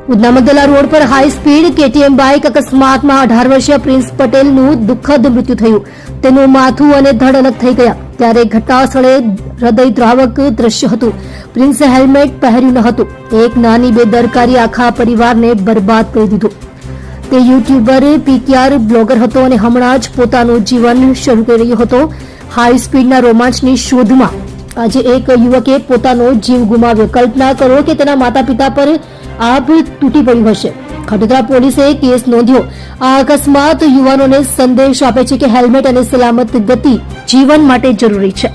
Udhna મધેલા road પર high speed KTM bike અકસ્માતમાં 18 વર્ષીય પ્રિન્સ પટેલનું દુઃખદ મૃત્યુ થયું. તેનું માથું અને ધડ અલગ થઈ ગયા. ત્યારે ઘટના સ્થળે હૃદયદ્રાવક દ્રશ્ય હતું. પ્રિન્સે હેલ્મેટ પહેર્યું ન હતું. એક નાની બેદરકારી આખા પરિવારને બરબાદ કરી દીધું. તે યુટ્યુબર પીકેઆર બ્લોગર હતો અને હમણાં જ પોતાનું જીવન શરૂ કરી રહ્યો હતો. હાઈ સ્પીડના રોમાંચની શોધમાં આજે એક યુવકે પોતાનો જીવ ગુમાવ્યો. કલ્પના કરો કે તેના માતા પિતા પર આભ તૂટી પડ્યું હશે. ખટોદરા પોલીસે કેસ નોંધ્યો. આ અકસ્માત યુવાનોને સંદેશ આપે છે કે હેલ્મેટ અને સલામત ગતિ જીવન માટે જરૂરી છે.